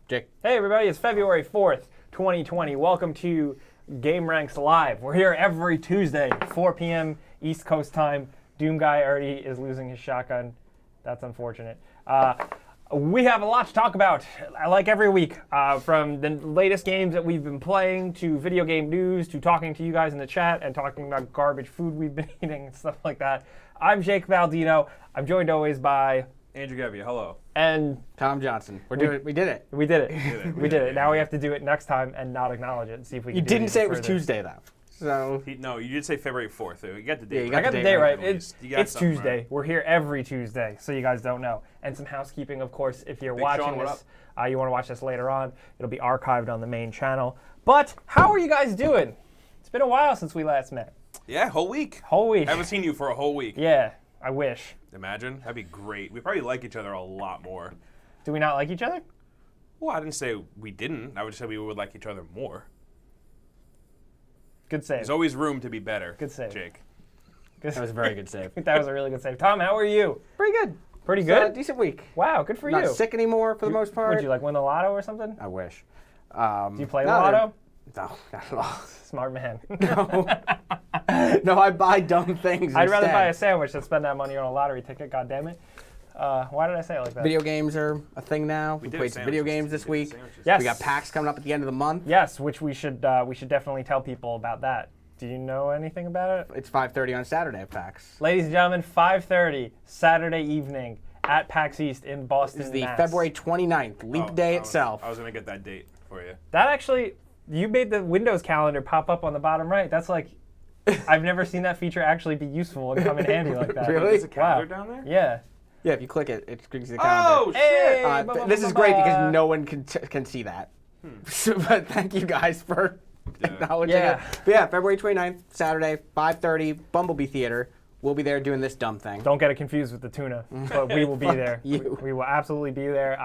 Jake. Hey everybody, it's February 4th, 2020. Welcome to Game Ranks Live. We're here every Tuesday, 4 p.m. East Coast time. Doom Guy already is losing his shotgun. That's unfortunate. We have a lot to talk about, like every week, from the latest games that we've been playing to video game news to talking to you guys in the chat and talking about garbage food we've been eating and stuff like that. I'm Jake Valdino. I'm joined always by Andrew Gebbia, hello. And Tom Johnson. We did it. we did it. We did it. Now we have to do it next time and not acknowledge it and see if we can You do didn't it say it even was further. Tuesday, though. So No, you did say February 4th. You got the date. Yeah, you right. I got the date day right, right. at It's, least. You got it's something Tuesday. right. We're here every Tuesday, so you guys don't know. And some housekeeping, of course, if you're Big watching Sean, what this, you want to watch this later on, it'll be archived on the main channel. But how are you guys doing? It's been a while since we last met. Yeah, whole week. Whole week. I haven't seen you for a whole week. Yeah, I wish. Imagine. That'd be great. We probably like each other a lot more. Do we not like each other? Well, I didn't say we didn't. I would say we would like each other more. Good save. There's always room to be better. Good save. Jake. that was a very good save. That was a really good save. Tom, how are you? Pretty good. Pretty It's good? a decent week. Wow, good for Not you. sick anymore for the most part. Would you like win the lotto or something? I wish. Do you play the no, lotto? No, not at all. Smart man. No, I buy dumb things I'd rather instead. buy a sandwich than spend that money on a lottery ticket, God damn it. Why did I say it like that? Video games are a thing now. We did played some video sandwiches. games this We did week. sandwiches. Yes. We got PAX coming up at the end of the month. Yes, which we should definitely tell people about that. Do you know anything about it? It's 5:30 on Saturday at PAX. Ladies and gentlemen, 5:30 Saturday evening at PAX East in Boston, This is the Mass. February 29th, Leap Oh, Day I was- itself. I was going to get that date for you. That actually, you made the Windows calendar pop up on the bottom right. That's like, I've never seen that feature actually be useful and come in handy like that. Really? There's a calendar Wow. down there? Yeah. Yeah, if you click it, it brings you the calendar. Oh, Hey! shit! This is great because no one can see that. But thank you guys for acknowledging Yeah. it. But yeah, February 29th, Saturday, 5:30, Bumblebee Theater. We'll be there doing this dumb thing. Don't get it confused with the tuna, but we will be there. you. We will absolutely be there,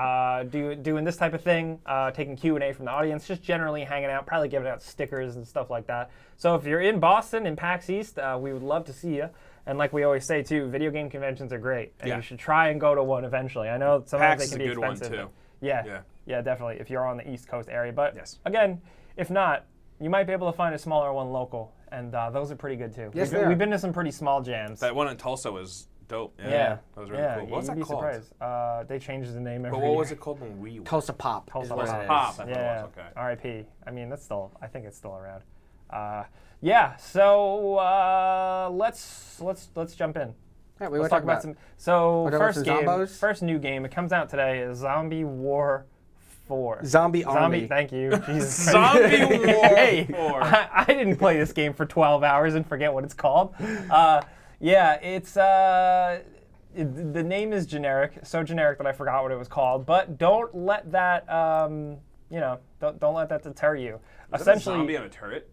doing this type of thing, taking Q&A from the audience, just generally hanging out, probably giving out stickers and stuff like that. So if you're in Boston, in PAX East, we would love to see you. And like we always say too, video game conventions are great, and Yeah. you should try and go to one eventually. I know sometimes PAX they can is be a good one, expensive. too. but Yeah, Yeah. yeah, definitely. If you're on the East Coast area, but Yes. again, if not, you might be able to find a smaller one local, and those are pretty good too. Yes, we've been to some pretty small jams. That one in Tulsa was dope. Yeah, That was really yeah, cool. What was you'd that be called? surprised. They changed the name every But what year. was it called when we went? Tulsa Pop. Tulsa is what Pop. it is. Pop. I thought it Yeah. was, okay. R.I.P. I mean, I think it's still around. Yeah. So let's jump in. Yeah, we Let's want talk about some. So Wanna talk about first some game, zombos? first new game. It comes out today. Is Zombie War 4. Zombie Army. Thank you. Jesus. Zombie War Hey, 4. I didn't play this game for 12 hours and forget what it's called. Yeah, it's the name is generic, so generic that I forgot what it was called. But don't let that don't let that deter you. Is that a zombie on a turret?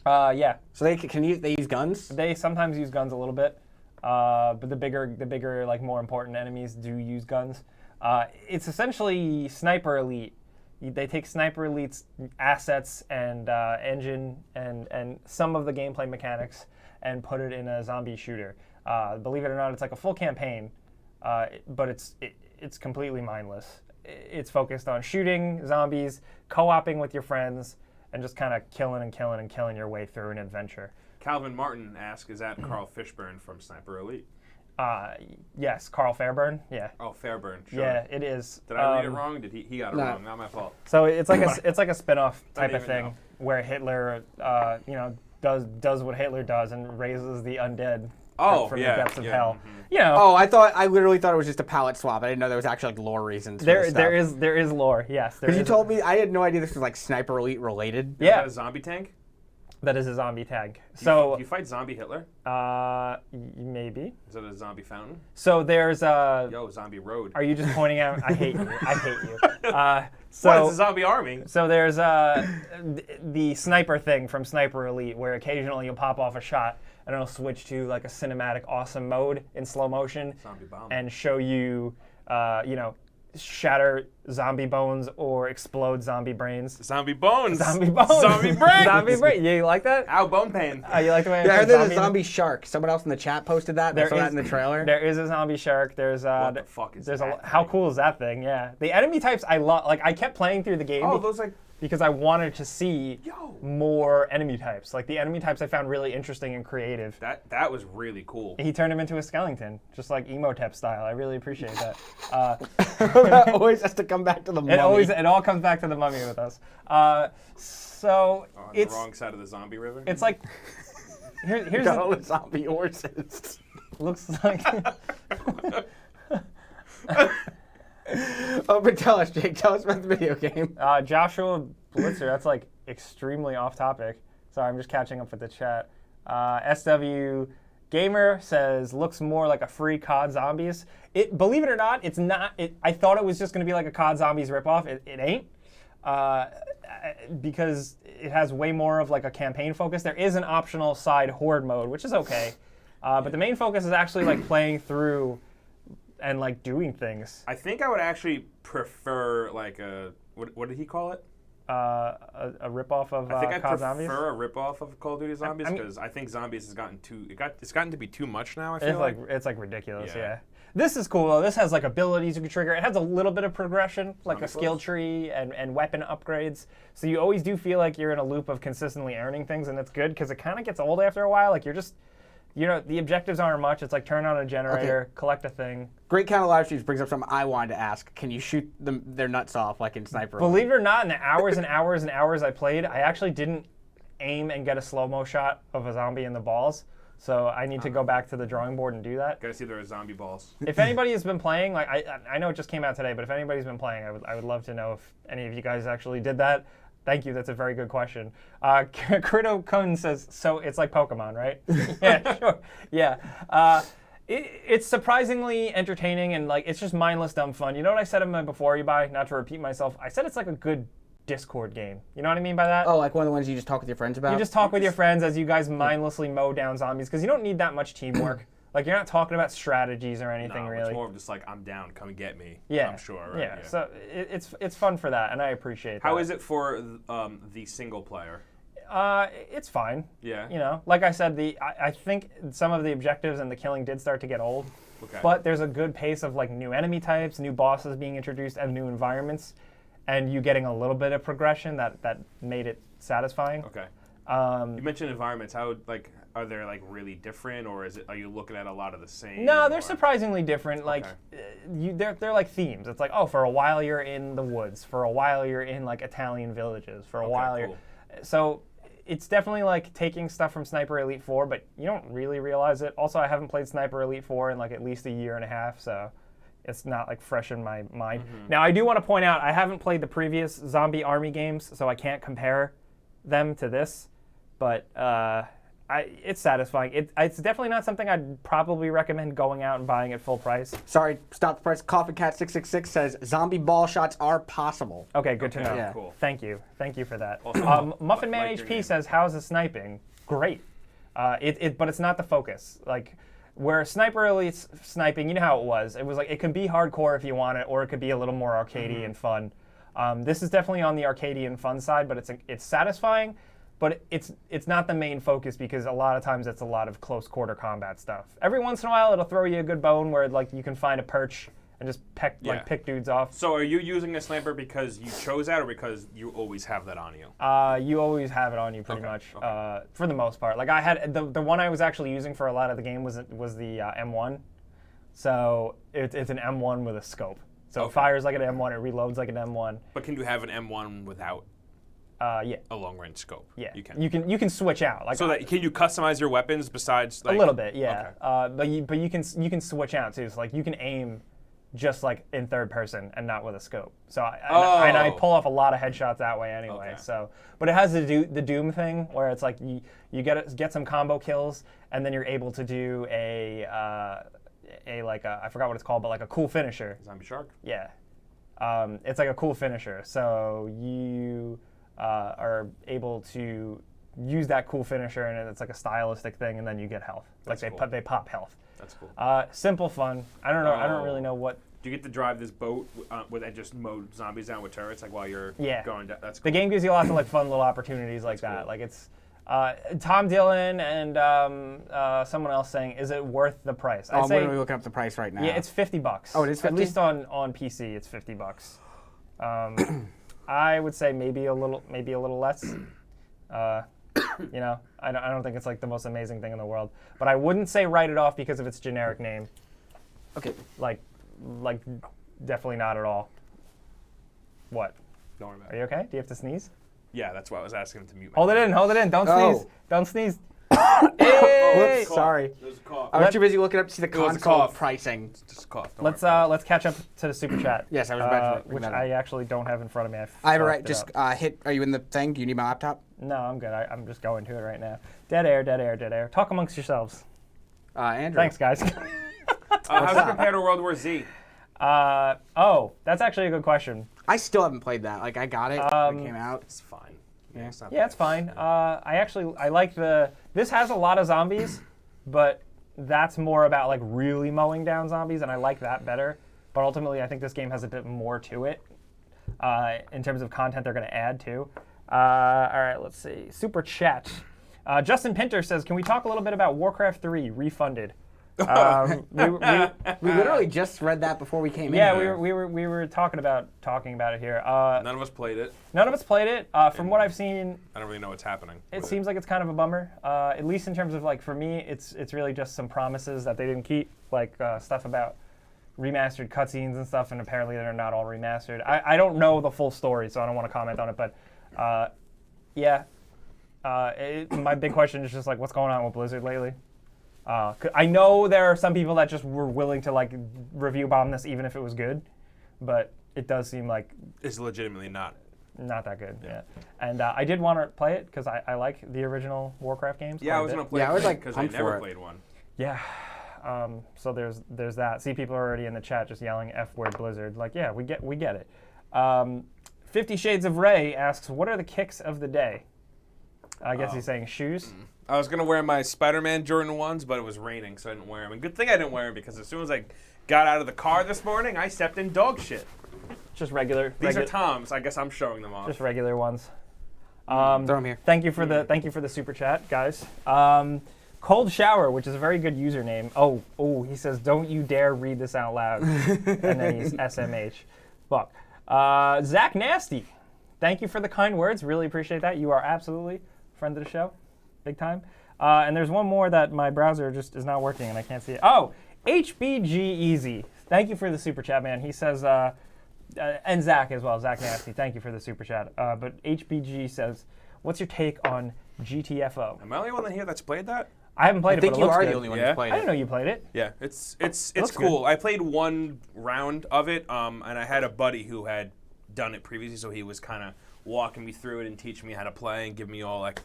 Yeah, So they use guns? they sometimes use guns a little bit, but the bigger like more important enemies do use guns. It's essentially Sniper Elite. They take Sniper Elite's assets and engine and some of the gameplay mechanics and put it in a zombie shooter. Believe it or not, it's like a full campaign, but it's completely mindless. It's focused on shooting zombies, co-oping with your friends, and just kind of killing your way through an adventure. Calvin Martin asks, is that Carl Fishburne from Sniper Elite? Yes, Carl Fairburn. Yeah. Oh, Fairburn. Sure. Yeah, it is. Did I read it wrong? Did he got it No. wrong? Not my fault. So it's like a spin-off type Don't of even thing know. where Hitler, does what Hitler does and raises the undead from yeah, the depths of yeah, hell. mhm. You know, Oh, I literally thought it was just a palette swap. I didn't know there was actually like lore reasons for this there stuff. is lore. Yes, there Because you is- told me, I had no idea this was like Sniper Elite related. Is Yeah, that a zombie tank? that is a zombie tag. Do So you fight zombie Hitler? maybe. Is that a zombie fountain? So there's Yo, zombie road. Are you just pointing out? I hate you. I hate you. What? So It's a zombie army. So there's the sniper thing from Sniper Elite, where occasionally you'll pop off a shot and it'll switch to like a cinematic awesome mode in slow motion Zombie bomb. and show you, shatter zombie bones or explode zombie brains. Zombie bones. Zombie bones. Zombie brains. Zombie brain. You like that? Ow, bone pain. You like the way I Yeah, I said heard there's zombie? a zombie shark. Someone else in the chat posted that. I saw that in the trailer. There is a zombie shark. There's What the fuck is there's that how thing? cool is that thing? Yeah. The enemy types I love. Like I kept playing through the game. Oh, those like. Because I wanted to see Yo. more enemy types. Like the enemy types I found really interesting and creative. That was really cool. He turned him into a skeleton, just like Emotep style. I really appreciate that. Always has to come back to the mummy. It all comes back to the mummy with us. So On it's the wrong side of the zombie river. it's like here's Got the, all the zombie horses. looks like Oh, but tell us, Jake. Tell us about the video game. Joshua Blitzer. That's like extremely off topic. Sorry, I'm just catching up with the chat. SW Gamer says looks more like a free COD Zombies. Believe it or not, it's not. I thought it was just going to be like a COD Zombies ripoff. It ain't. Because it has way more of like a campaign focus. There is an optional side horde mode, which is okay. But the main focus is actually like playing through and like doing things. I think I would actually prefer like a what did he call it? A ripoff of I think I'd COD prefer Zombies. a ripoff of Call of Duty Zombies I mean- because I think Zombies has gotten it's gotten to be too much now. I feel It's like ridiculous, Yeah. yeah. This is cool though. This has like abilities you can trigger. It has a little bit of progression, like Zombie a skill clubs? tree and weapon upgrades. So you always do feel like you're in a loop of consistently earning things, and it's good because it kind of gets old after a while. Like you're just, the objectives aren't much. It's like turn on a generator, collect a thing. Great Count of Live Streams brings up something I wanted to ask. Can you shoot their nuts off like in Sniper? Believe it or not, in the hours and hours and hours I played, I actually didn't aim and get a slow-mo shot of a zombie in the balls. So I need to go back to the drawing board and do that. Gotta see there are zombie balls. If anybody has been playing, like I know it just came out today, but if anybody's been playing, I would love to know if any of you guys actually did that. Thank you. That's a very good question. Krito Kun says, so it's like Pokemon, right? Yeah, sure. Yeah. It's surprisingly entertaining and like it's just mindless, dumb fun. You know what I said in my before you buy? Not to repeat myself. I said it's like a good Discord game. You know what I mean by that? Oh, like one of the ones you just talk with your friends about? You just talk with your friends as you guys mindlessly mow down zombies because you don't need that much teamwork. Like you're not talking about strategies or anything No, really. it's more of just like I'm down, come and get me. Yeah, I'm sure. Right? Yeah. So it's fun for that, and I appreciate that. How is it for the single player? It's fine. Yeah. Like I said, I think some of the objectives and the killing did start to get old. Okay. But there's a good pace of like new enemy types, new bosses being introduced, and new environments, and you getting a little bit of progression that made it satisfying. Okay. You mentioned environments. How are they like really different, or are you looking at a lot of the same? No, they're or- surprisingly different. Like, they're like themes. It's like, oh, for a while you're in the woods, for a while you're in like Italian villages, for a while cool. So it's definitely like taking stuff from Sniper Elite 4, but you don't really realize it. Also, I haven't played Sniper Elite 4 in like at least a year and a half, so it's not like fresh in my mind. Now, I do want to point out I haven't played the previous Zombie Army games, so I can't compare them to this, but it's satisfying. It's definitely not something I'd probably recommend going out and buying at full price. Sorry, stop the price. Coffee Cat 666 says zombie ball shots are possible. Okay, good to know. Yeah. Cool. Thank you for that. Awesome. Muffin Man Like your HP name. says, "How's the sniping? Great. But it's not the focus. Like where Sniper Elite's sniping, you know how it was. It was like it could be hardcore if you want it, or it could be a little more arcadey and fun. This is definitely on the arcadey and fun side, but it's satisfying. But it's not the main focus because a lot of times it's a lot of close quarter combat stuff. Every once in a while it'll throw you a good bone where like you can find a perch and just pick dudes off. So are you using a sniper because you chose that, or because you always have that on you? You always have it on you pretty much, okay. for the most part. Like I had the one I was actually using for a lot of the game was the M1. So it's an M1 with a scope. So it fires like an M1, it reloads like an M1. But can you have an M1 without Yeah. a long-range scope? Yeah. You can. You can switch out. Like So that can you customize your weapons besides like a little bit, yeah. Okay. But you can switch out too. So like you can aim just like in third person and not with a scope. So and I pull off a lot of headshots that way anyway. Okay. So, but it has the Doom thing where it's like you get some combo kills and then you're able to do I forgot what it's called, but like a cool finisher. Zombie shark. Yeah. It's like a cool finisher. So you are able to use that cool finisher, and it's like a stylistic thing, and then you get health. That's like cool. they pop health. That's cool. Simple fun. I don't know. I don't really know what Do you get to drive this boat with and just mow zombies down with turrets like while you're going down? That's cool. The game gives you lots of like fun little opportunities like that. Cool. Like it's Tom Dillon and someone else saying, "Is it worth the price?" I'm literally looking up the price right now. Yeah, it's $50. Oh, it is $50? At least on PC, it's $50. I would say maybe a little less. You know, I don't think it's like the most amazing thing in the world, but I wouldn't say write it off because of its generic name. Okay. Like definitely not at all. What? Don't worry about Are you okay? Do you have to sneeze? Yeah, that's why I was asking him to mute. Hold it in. Don't sneeze. Don't sneeze. Hey! Whoops, sorry. There's a cough. I was too busy looking up to see the console cough. pricing. Just a cough. Let's catch up to the super chat. Yes, I was about to. Which I actually don't have in front of me. I have it right. Just hit. Are you in the thing? Do you need my laptop? No, I'm good. I'm just going to it right now. Dead air. Talk amongst yourselves. Andrew. Thanks, guys. How's it compared to World War Z? That's actually a good question. I still haven't played that. Like I got it when it came out. It's fine. Yeah, it's fine. I like this has a lot of zombies, but that's more about like really mowing down zombies, and I like that better. But ultimately, I think this game has a bit more to it in terms of content they're going to add to. All right, let's see. Super chat. Justin Pinter says, "Can we talk a little bit about Warcraft 3 refunded?" We literally just read that before we came in. Yeah, we were talking about it here. None of us played it. None of us played it. From what I've seen, I don't really know what's happening. It seems like it's kind of a bummer. At least in terms of like for me, it's really just some promises that they didn't keep, like stuff about remastered cutscenes and stuff, and apparently they're not all remastered. I don't know the full story, so I don't want to comment on it. But my big question is just like, what's going on with Blizzard lately? I know there are some people that just were willing to like review bomb this even if it was good, but it does seem like it's legitimately not that good. Yeah. And I did want to play it because I like the original Warcraft games. Yeah, I was gonna play. I was like because I never played one. Yeah. So there's that. See, people are already in the chat just yelling F word Blizzard. Like, yeah, we get it. 50 Shades of Ray asks, what are the kicks of the day? I guess he's saying shoes. I was going to wear my Spider-Man Jordan 1s, but it was raining, so I didn't wear them. And good thing I didn't wear them, because as soon as I got out of the car this morning, I stepped in dog shit. Just regular. These are Tom's. I guess I'm showing them off. Just regular ones. Throw them here. Thank you for the super chat, guys. Cold Shower, which is a very good username. Oh, he says, don't you dare read this out loud. And then he's SMH. Fuck. Zach Nasty, thank you for the kind words. Really appreciate that. You are absolutely a friend of the show. Big time. And there's one more that my browser just is not working and I can't see it. Oh, HBG Easy. Thank you for the super chat, man. He says, and Zach as well, Zach Nasty. Thank you for the super chat. But HBG says, what's your take on GTFO? Am I the only one here that's played that? I haven't played it, but it looks good. I think you are the only one who's played it. I didn't know you played it. Yeah, it's cool. I played one round of it, and I had a buddy who had done it previously, so he was kind of walking me through it and teaching me how to play and give me all like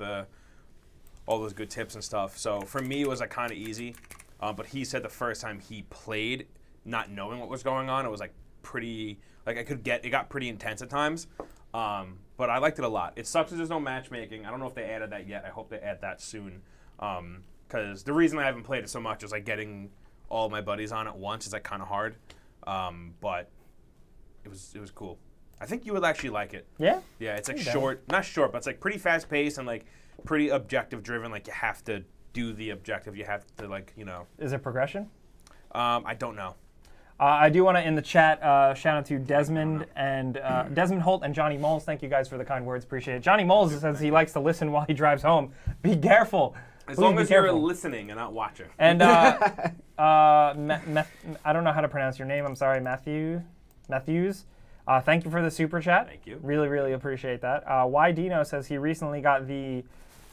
all those good tips and stuff. So for me, it was like kind of easy. But he said the first time he played, not knowing what was going on, it was like pretty, like it got pretty intense at times. But I liked it a lot. It sucks that there's no matchmaking. I don't know if they added that yet. I hope they add that soon. Because the reason I haven't played it so much is like getting all my buddies on at once is like kind of hard. But it was cool. I think you would actually like it. Yeah? Yeah, it's like short, not short, but it's like pretty fast paced and like pretty objective driven. Like you have to do the objective. You have to like, you know. Is it progression? I don't know. I do want to, in the chat, shout out to Desmond and Desmond Holt and Johnny Moles. Thank you guys for the kind words. Appreciate it. Johnny Moles says he likes to listen while he drives home. Be careful. As long as you're listening and not watching. And I don't know how to pronounce your name. I'm sorry, Matthews. Thank you for the super chat. Thank you. Really, really appreciate that. Y Dino says he recently got the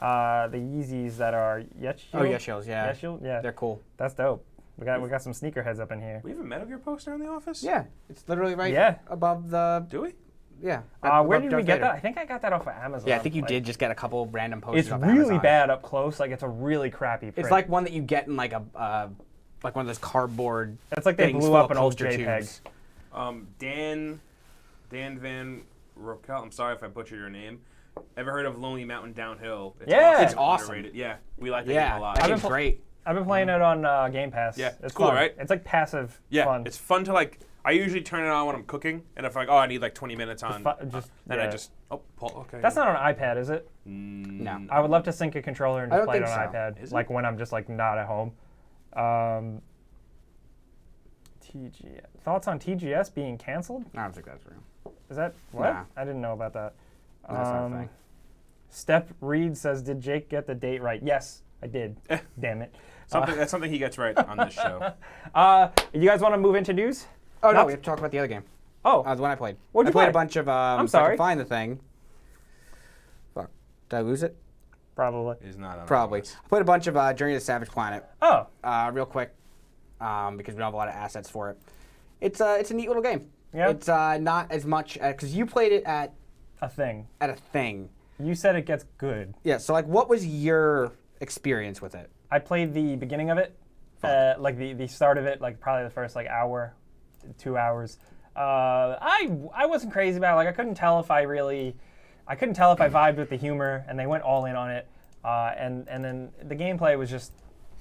Yeezys that are Yeshiels. Oh, Yeshiels, yeah. Yeshiel? Yeah. They're cool. That's dope. We got some sneakerheads up in here. We have a Metal Gear poster in the office? Yeah, it's literally right above the. Do we? Yeah. Where did we get that? I think I got that off of Amazon. Yeah, I think you did just get a couple random posters. It's off really Amazon. bad up close. Like it's a really crappy print. It's like one that you get in like like one of those cardboard. It's like they blew up an old JPEG. Tubes. Dan Van Rokel. I'm sorry if I butchered your name. Ever heard of Lonely Mountain Downhill? It's awesome. Underrated. Yeah, we like that game a lot. That game's great. I've been playing it on Game Pass. Yeah, it's it's cool, fun. right? It's like passive yeah, fun. It's fun to like I usually turn it on when I'm cooking, and if I need like 20 minutes on, then I yeah. just Paul, okay. That's not on an iPad, is it? No. I would love to sync a controller and I just don't play it on think an so. iPad, Is like when I'm just like not at home. TGS. Thoughts on TGS being canceled? I don't think that's real. Is that what? Nah. I didn't know about that. That's not a thing. Step Reed says, "Did Jake get the date right?" Yes, I did. Damn it. That's something he gets right on this show. You guys want to move into news? Oh, no, we have to talk about the other game. Oh, The one I played. What'd you I played play? a bunch of. I'm if I sorry. can find the thing. Fuck. Did I lose it? probably. He's not on Probably. our list. I played a bunch of Journey to the Savage Planet. Oh, Real quick, because we don't have a lot of assets for it. It's a neat little game. Yeah. It's not as much because you played it at a thing. a thing. You said it gets good. Yeah. So like, what was your experience with it? I played the beginning of it, like the start of it, like probably the first like hour, 2 hours. I wasn't crazy about it. Like I couldn't tell if I vibed with the humor, and they went all in on it. And then the gameplay was just,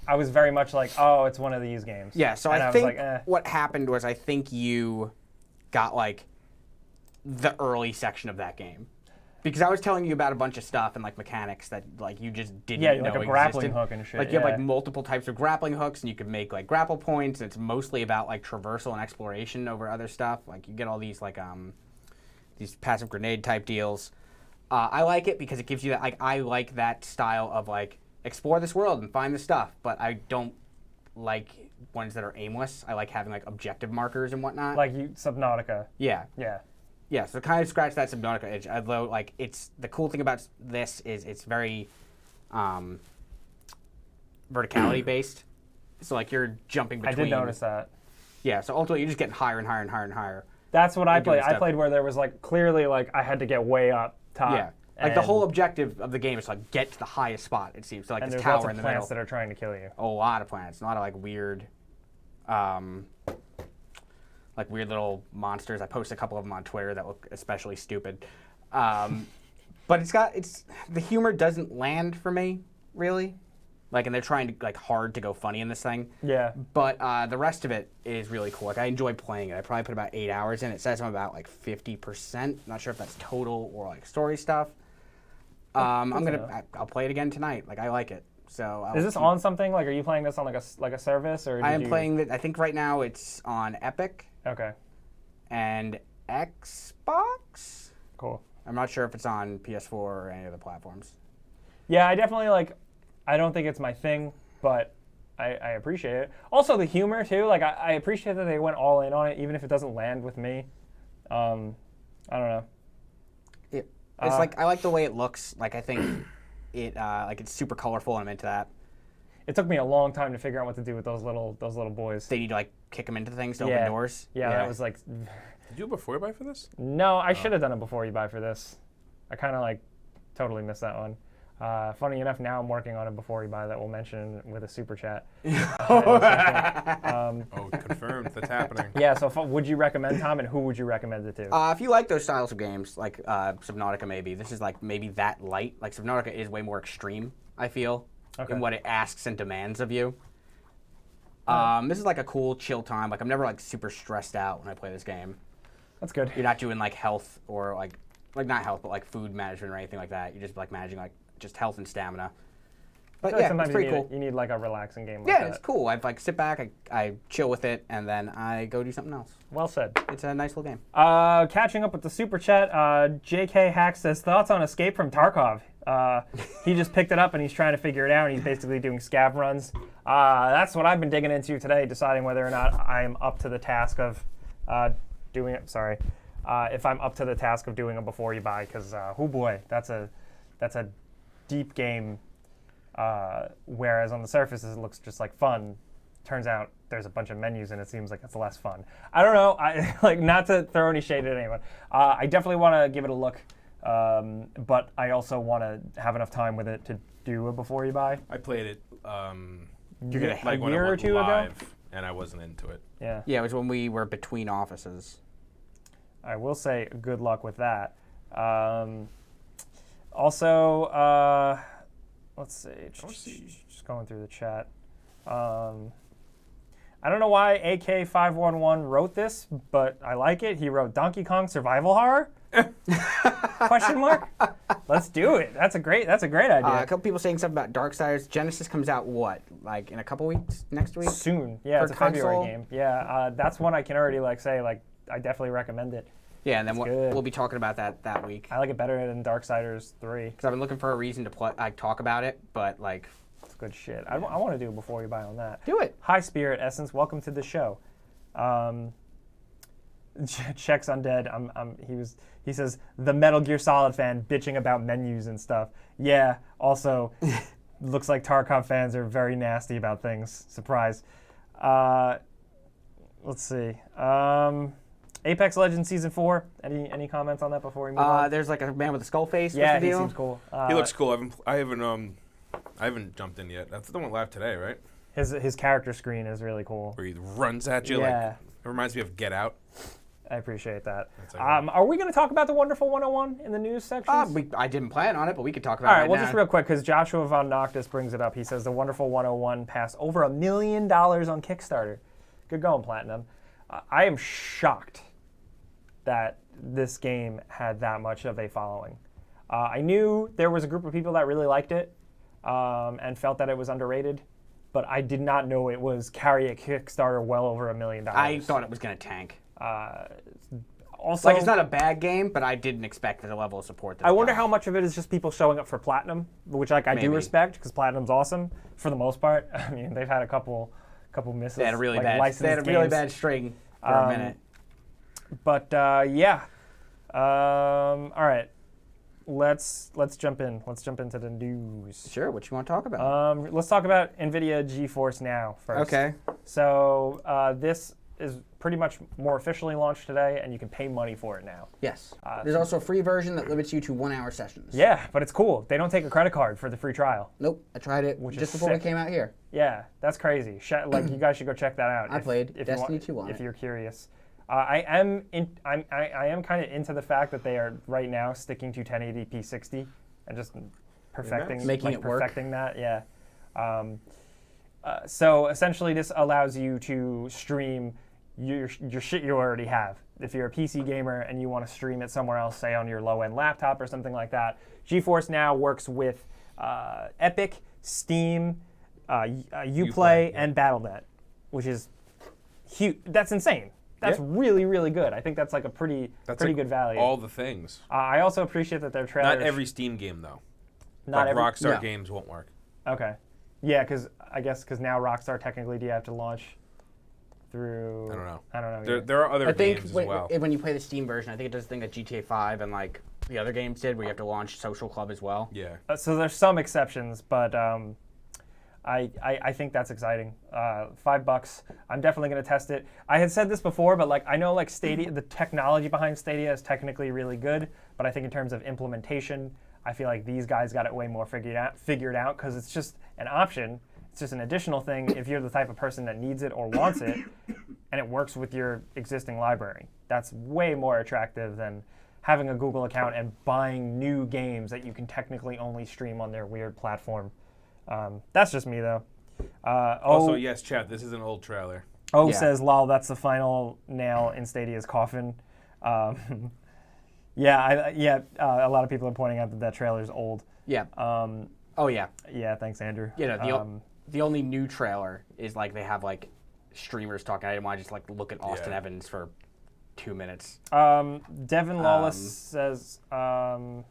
I was very much like, oh, it's one of these games. Yeah. So and I was think like, eh. what happened was I think you got like the early section of that game. Because I was telling you about a bunch of stuff and like mechanics that like you just didn't know like a grappling existed. hook and shit. Like you have yeah. like multiple types of grappling hooks, and you can make like grapple points. And it's mostly about like traversal and exploration over other stuff. Like you get all these like these passive grenade type deals. I like it because it gives you that. Like I like that style of like explore this world and find the stuff. But I don't like ones that are aimless. I like having like objective markers and whatnot. Like Subnautica. Yeah. Yeah. Yeah, so kind of scratch that Subnautica edge. Although, like, it's the cool thing about this is it's very verticality based. So, like, you're jumping between. I did notice that. Yeah, so ultimately you're just getting higher and higher and higher and higher. That's what I You're doing played. I stuff. played where there was like clearly like I had to get way up top. Yeah, like the and- whole objective of the game is to, like get to the highest spot. It seems so like and this there's lots tower of in the plants middle. that are trying to kill you. A lot of planets, a lot of like weird, weird little monsters. I posted a couple of them on Twitter that look especially stupid. But the humor doesn't land for me really, like, and they're trying to like hard to go funny in this thing. Yeah. But the rest of it is really cool. Like I enjoy playing it. I probably put about 8 hours in. It says I'm about like 50%. Not sure if that's total or like story stuff. I'll play it again tonight. Like I like it. So Is this on something? Like, are you playing this on like a service or? I am playing it. I think right now it's on Epic Okay. and Xbox. Cool. I'm not sure if it's on PS4 or any other platforms. Yeah, I definitely like. I don't think it's my thing, but I appreciate it. Also, the humor too. Like, I appreciate that they went all in on it, even if it doesn't land with me. I don't know. It's like I like the way it looks. Like I think it's super colorful, and I'm into that. It took me a long time to figure out what to do with those little boys. They need to like kick them into things to Yeah. open doors. Yeah, that was like. Did you do a before you buy for this? No, I should have done it before you buy for this. I kind of like totally missed that one. Funny enough, now I'm working on it before you buy that we'll mention with a super chat. Confirmed. That's happening. Yeah, so would you recommend, Tom, and who would you recommend it to? If you like those styles of games, like Subnautica, maybe this is like maybe that light. Like Subnautica is way more extreme. I feel Okay. in what it asks and demands of you. This is like a cool, chill time. Like I'm never like super stressed out when I play this game. That's good. You're not doing like health or like not health, but like food management or anything like that. You're just like managing like just health and stamina. But yeah, sometimes it's pretty cool. you need like a relaxing game like Yeah, that. it's cool. I like sit back, I chill with it, and then I go do something else. Well said. It's a nice little game. Catching up with the super chat, JK Hack says, thoughts on Escape from Tarkov? He just picked it up and he's trying to figure it out, and he's basically doing scav runs. That's what I've been digging into today, deciding whether or not I'm up to the task of doing it. Sorry. If I'm up to the task of doing it before you buy, because, oh boy, that's a deep game. Whereas on the surface it looks just like fun. Turns out there's a bunch of menus and it seems like it's less fun. I don't know. I like not to throw any shade at anyone. I definitely want to give it a look, but I also want to have enough time with it to do it before you buy. I played it You're gonna like when year it or went two ago? live, and I wasn't into it. Yeah. Yeah, it was when we were between offices. I will say good luck with that. Also, let's see. Just going through the chat. I don't know why AK511 wrote this, but I like it. He wrote Donkey Kong Survival Horror? Question mark? Let's do it. That's a great idea. A couple people saying something about Darksiders. Genesis comes out what? Like in a couple weeks? Next week? Soon. Yeah, For it's a February console? game. Yeah, that's one I can already say I definitely recommend it. Yeah, and then good. we'll be talking about that week. I like it better than Darksiders 3. Because I've been looking for a reason to talk about it, but like, It's good shit. I want to do it before we buy on that. do it. Hi, Spirit Essence. Welcome to the show. Check's Undead. He says the Metal Gear Solid fan bitching about menus and stuff. Yeah. Also, looks like Tarkov fans are very nasty about things. Surprise. Let's see. Apex Legends Season 4. Any comments on that before we move on? There's like a man with a skull face. Yeah, What's the he deal? seems cool. He looks cool. I haven't jumped in yet. That's the one live today, right? His character screen is really cool. Where he runs at you Yeah. like it reminds me of Get Out. I appreciate that. That's okay. Are we going to talk about the Wonderful 101 in the news section? I didn't plan on it, but we could talk about All it right, right well, now. just real quick, because Joshua Von Noctis brings it up. He says the Wonderful 101 passed over $1 million on Kickstarter. Good going, Platinum. I am shocked that this game had that much of a following. I knew there was a group of people that really liked it and felt that it was underrated, but I did not know it was carry a Kickstarter well over $1 million. I thought it was going to tank. Also, Like, it's not a bad game, but I didn't expect the level of support that I it wonder got. how much of it is just people showing up for Platinum, which I do Maybe. respect because Platinum's awesome for the most part. I mean, they've had a couple misses. They had a really like bad. licensed They had a really games. bad string for a minute. But yeah. All right. Let's jump in. Let's jump into the news. Sure. What you want to talk about? Let's talk about NVIDIA GeForce Now first. Okay. So this is pretty much more officially launched today, and you can pay money for it now. Yes. There's also a free version that limits you to 1 hour sessions. Yeah, but it's cool. They don't take a credit card for the free trial. Nope. I tried it Which just is before sick. we came out here. Yeah, that's crazy. Like you guys should go check that out. I played if Destiny you 2 on if it. you're curious. I am kind of into the fact that they are right now sticking to 1080p 60 and just perfecting Making it work. perfecting that. Yeah. So essentially, this allows you to stream your shit you already have. If you're a PC gamer and you want to stream it somewhere else, say on your low-end laptop or something like that, GeForce Now works with Epic, Steam, Uplay, yeah. and Battle.net, which is huge. That's insane. That's really, really good. I think that's like a pretty That's good value. All the things. I also appreciate that their trailers. Not every Steam game though. Not Like every. Rockstar no. games won't work. Okay. Yeah, because now Rockstar technically, do you have to launch through? I don't know. I don't know. There, either. there are other I think games as well. when you play the Steam version, I think it does the thing that GTA 5 and like the other games did, where you have to launch Social Club as well. Yeah. So there's some exceptions, but I think that's exciting. $5. I'm definitely going to test it. I had said this before, but like I know like Stadia, the technology behind Stadia is technically really good, but I think in terms of implementation, I feel like these guys got it way more figured out because it's just an option. It's just an additional thing if you're the type of person that needs it or wants it, and it works with your existing library. That's way more attractive than having a Google account and buying new games that you can technically only stream on their weird platform. That's just me, though. Also, yes, chat. This is an old trailer. Yeah. Says, lol, that's the final nail in Stadia's coffin. A lot of people are pointing out that trailer's old. Yeah. Oh yeah. Yeah, thanks, Andrew. You know, the only new trailer is like they have like streamers talking. I didn't want to just like look at Austin Yeah. Evans for 2 minutes. Devin Lawless says, Overwatch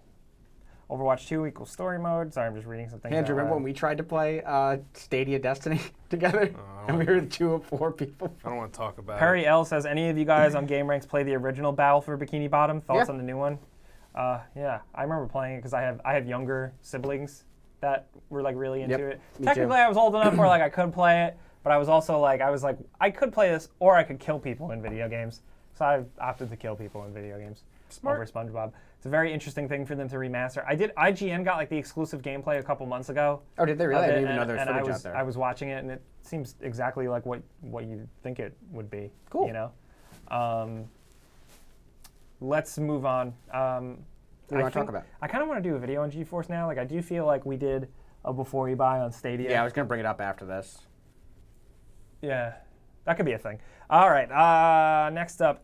2 equals story mode. Sorry, I'm just reading something. Hey, do you remember when we tried to play Stadia Destiny together? And we were 2 of 4 people. I don't want to talk about Perry it. L says, any of you guys on Game Ranks play the original Battle for Bikini Bottom? Thoughts Yeah. on the new one? Yeah, I remember playing it because I have younger siblings that were like really into it. me Technically, too. I was old enough where like I could play it, but I was also like I could play this or I could kill people in video games. So I opted to kill people in video games over SpongeBob. It's a very interesting thing for them to remaster. IGN got like the exclusive gameplay a couple months ago. Oh, did they really? I of it, didn't even know there was and footage out there. I was watching it, and it seems exactly like what you think it would be. Cool. You know. Let's move on. What do you want to talk about? I kind of want to do a video on GeForce Now. Like I do feel like we did a Before You Buy on Stadia. Yeah, I was going to bring it up after this. Yeah. That could be a thing. All right. Next up,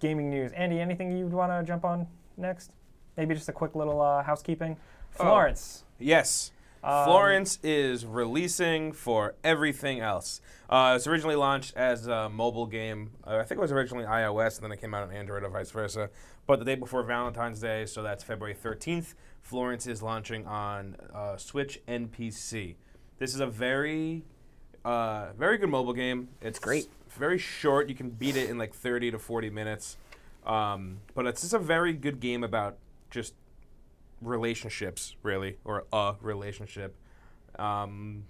gaming news. Andy, anything you'd want to jump on next? Maybe just a quick little housekeeping. Florence. Yes. Florence is releasing for everything else. It was originally launched as a mobile game. I think it was originally iOS, and then it came out on Android or vice versa. But the day before Valentine's Day, so that's February 13th, Florence is launching on Switch and PC. This is a very good mobile game. It's great. Very short. You can beat it in like 30 to 40 minutes. But it's just a very good game about just relationships, really, or a relationship. Definitely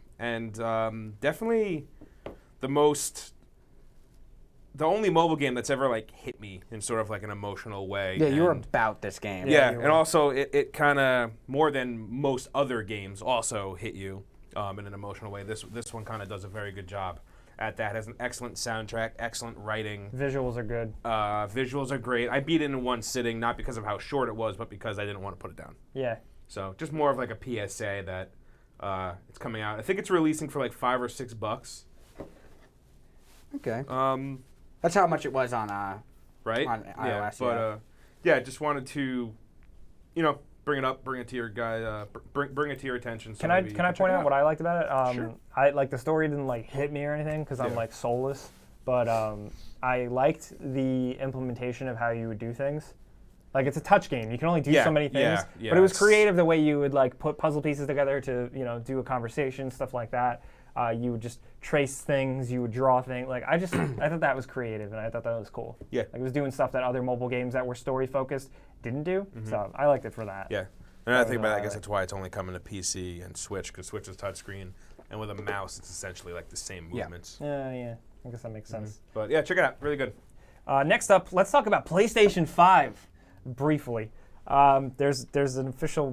the only mobile game that's ever like hit me in sort of like an emotional way. Yeah, you were about this game. Yeah, and also it kind of, more than most other games, also hit you in an emotional way. This one kind of does a very good job at that. It has an excellent soundtrack, excellent writing. Visuals are good. Visuals are great. I beat it in one sitting, not because of how short it was, but because I didn't want to put it down. Yeah. So just more of like a PSA that it's coming out. I think it's releasing for like $5 or $6. Okay. That's how much it was on right? on iOS. But just wanted to, bring it up, bring it to your guy, bring it to your attention. So Can I point out what I liked about it? Sure. I like the story didn't like hit me or anything because I'm like soulless, but I liked the implementation of how you would do things. Like, it's a touch game. You can only do so many things, but it was creative the way you would like put puzzle pieces together to do a conversation, stuff like that. You would just trace things, you would draw things. Like, I thought that was creative, and I thought that was cool. Yeah. Like, it was doing stuff that other mobile games that were story focused didn't do. So I liked it for that. Yeah. And I think about it, I guess that's why it's only coming to PC and Switch, because Switch is touchscreen, and with a mouse, it's essentially like the same movements. Yeah. I guess that makes sense. But yeah, check it out. Really good. Next up, let's talk about PlayStation 5 briefly. There's an official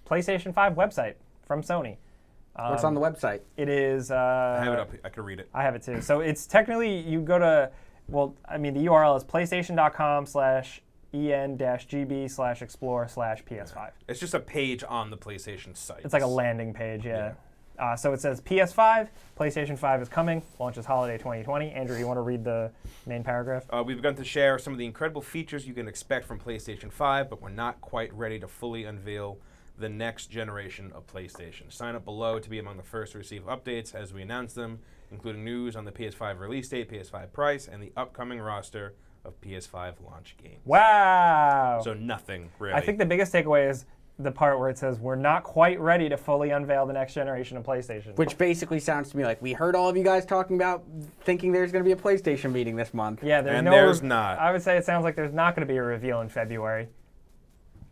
PlayStation 5 website from Sony. What's on the website? It is. I have it up here. I can read it. I have it too. So it's technically, you go to, the URL is playstation.com/en-gb/explore/PS5. It's just a page on the PlayStation site. It's like a landing page, yeah. So it says PS5, PlayStation 5 is coming, launches holiday 2020. Andrew, you want to read the main paragraph? We've begun to share some of the incredible features you can expect from PlayStation 5, but we're not quite ready to fully unveil the next generation of PlayStation. Sign up below to be among the first to receive updates as we announce them, including news on the PS5 release date, PS5 price, and the upcoming roster of PS5 launch games. Wow! So nothing, really. I think the biggest takeaway is the part where it says we're not quite ready to fully unveil the next generation of PlayStation. Which basically sounds to me like we heard all of you guys talking about thinking there's going to be a PlayStation meeting this month. Yeah, there's not. I would say it sounds like there's not going to be a reveal in February.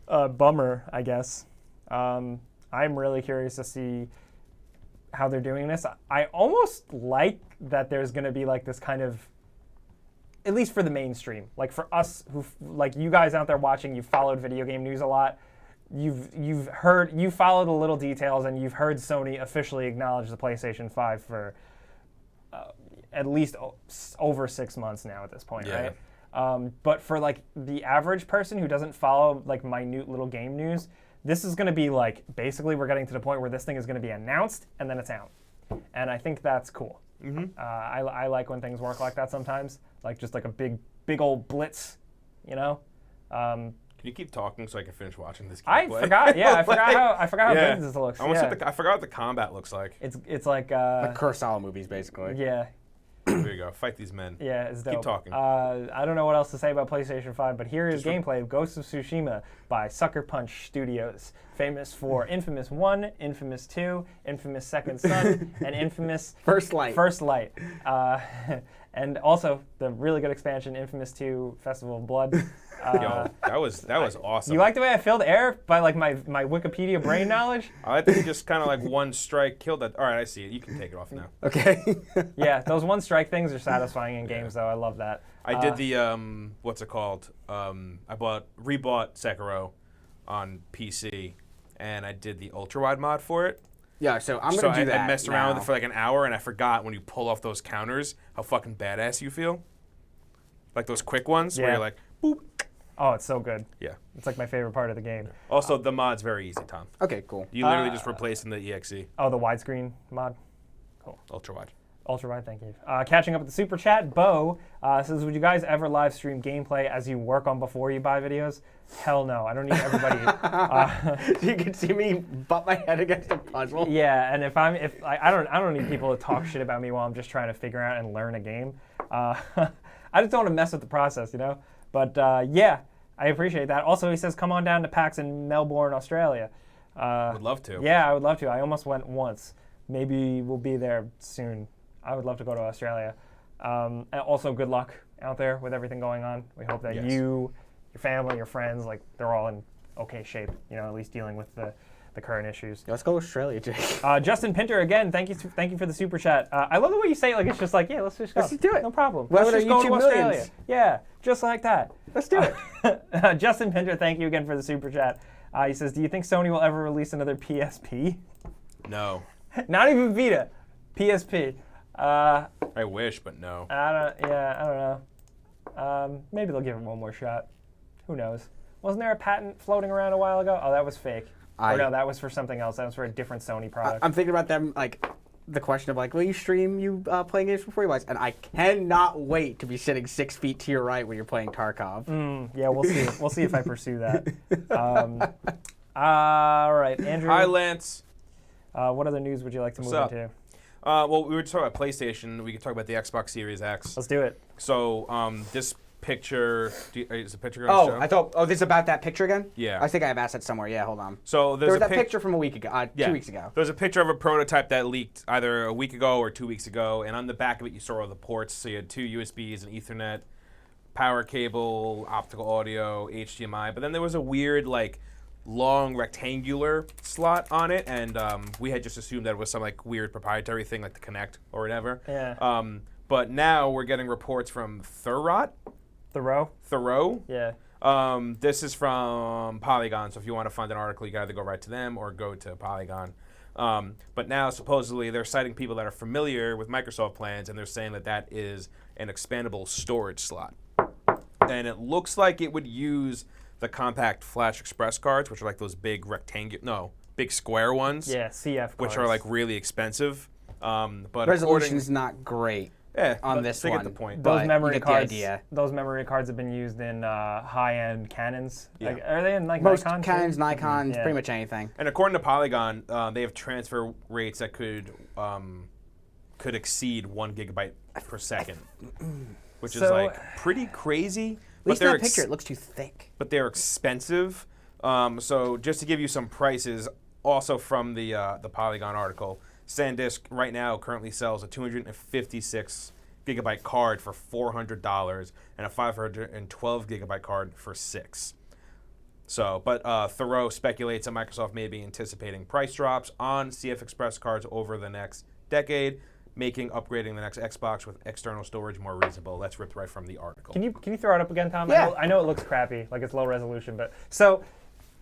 Bummer, I guess. I'm really curious to see how they're doing this. I almost like that there's going to be like this kind of, at least for the mainstream, like for us who, like you guys out there watching, you've followed video game news a lot. You've followed the little details, and you've heard Sony officially acknowledge the PlayStation 5 for at least over 6 months now at this point, right? But for like the average person who doesn't follow like minute little game news, this is going to be like, basically we're getting to the point where this thing is going to be announced and then it's out. And I think that's cool. I like when things work like that sometimes, like just like a big old blitz, Can you keep talking so I can finish watching this I gameplay? forgot. Yeah, I forgot how good this looks. I forgot what the combat looks like. It's like Like Kurosawa movies, basically. yeah. There you go. Fight these men. Yeah, it's dope. Keep talking. I don't know what else to say about PlayStation 5, but here is gameplay of Ghost of Tsushima by Sucker Punch Studios, famous for Infamous 1, Infamous 2, Infamous Second Son, and Infamous First Light. And also the really good expansion, Infamous 2 Festival of Blood. Yo, that was awesome. You like the way I filled air by like my Wikipedia brain knowledge? I like that you just kind of like one strike killed that. All right, I see it. You can take it off now. Okay. Yeah, those one strike things are satisfying in games, though. I love that. I did the what's it called? I rebought Sekiro on PC, and I did the ultra wide mod for it. Yeah, so I'm gonna do that. I messed around with it for like an hour, and I forgot when you pull off those counters how fucking badass you feel. Like those quick ones where you're like, boop. Oh, it's so good. Yeah. It's like my favorite part of the game. Also, the mod's very easy, Tom. Okay, cool. You literally just replace in the EXE. Oh, the widescreen mod? Ultra wide. Ultrawide, thank you. Catching up with the super chat, Bo says, would you guys ever live stream gameplay as you work on before you buy videos? Hell no. I don't need everybody. You can see me butt my head against a puzzle. Yeah, and I don't need people to talk shit about me while I'm just trying to figure out and learn a game. I just don't want to mess with the process, you know. But yeah, I appreciate that. Also, he says, come on down to PAX in Melbourne, Australia. Would love to. Yeah, I would love to. I almost went once. Maybe we'll be there soon. I would love to go to Australia. And also, good luck out there with everything going on. We hope that you, your family, your friends, like they're all in okay shape. You know, at least dealing with the current issues. Let's go to Australia, Jake. Justin Pinter again. Thank you for the super chat. I love the way you say it, like it's just like, yeah, let's just go. Let's just do it. No problem. Well, Let's just go to YouTube Australia. millions. Yeah, just like that. Let's do it. Justin Pinter, thank you again for the super chat. He says, do you think Sony will ever release another PSP? No. Not even Vita. PSP. I wish, but no. I don't know. Maybe they'll give it one more shot. Who knows? Wasn't there a patent floating around a while ago? Oh, that was fake. Or no, that was for something else. That was for a different Sony product. I'm thinking about them, like, the question of, like, will you stream you playing games before you watch? And I cannot wait to be sitting 6 feet to your right when you're playing Tarkov. Yeah, we'll see. We'll see if I pursue that. All right, Andrew. Hi, Lance. What other news would you like to move into? Well, we were talking about PlayStation. We could talk about the Xbox Series X. Let's do it. So this picture, is the picture going to show? This is about that picture again? Yeah. I think I have assets somewhere. Yeah, hold on. So there was that picture from a week ago, 2 weeks ago. There's a picture of a prototype that leaked either a week ago or 2 weeks ago, and on the back of it you saw all the ports. So you had 2 USBs, an Ethernet, power cable, optical audio, HDMI, but then there was a weird, like, long rectangular slot on it, and we had just assumed that it was some like weird proprietary thing like the Kinect or whatever. Yeah. But now we're getting reports from Thoreau. Yeah. This is from Polygon, so if you want to find an article, you got to either go right to them or go to Polygon. But now supposedly they're citing people that are familiar with Microsoft plans, and they're saying that that is an expandable storage slot. And it looks like it would use the compact flash express cards, which are like those big big square ones. Yeah, CF cards. Which are like really expensive. But resolution's not great on this one. Get the point. Those memory cards. The idea. Those memory cards have been used in high-end Canons. Yeah. Like, are they in like most Nikon? Canons, Nikons, Yeah. pretty much anything. And according to Polygon, they have transfer rates that could exceed 1 gigabyte per second, which is like pretty crazy. At least in that picture, it looks too thick. But they're expensive. So just to give you some prices, also from the Polygon article, SanDisk right now currently sells a 256 gigabyte card for $400 and a 512 gigabyte card for $600. So, but Thoreau speculates that Microsoft may be anticipating price drops on CF Express cards over the next decade, making upgrading the next Xbox with external storage more reasonable. That's ripped right from the article. Can you throw it up again, Tom? Yeah. I know it looks crappy, like it's low resolution, but so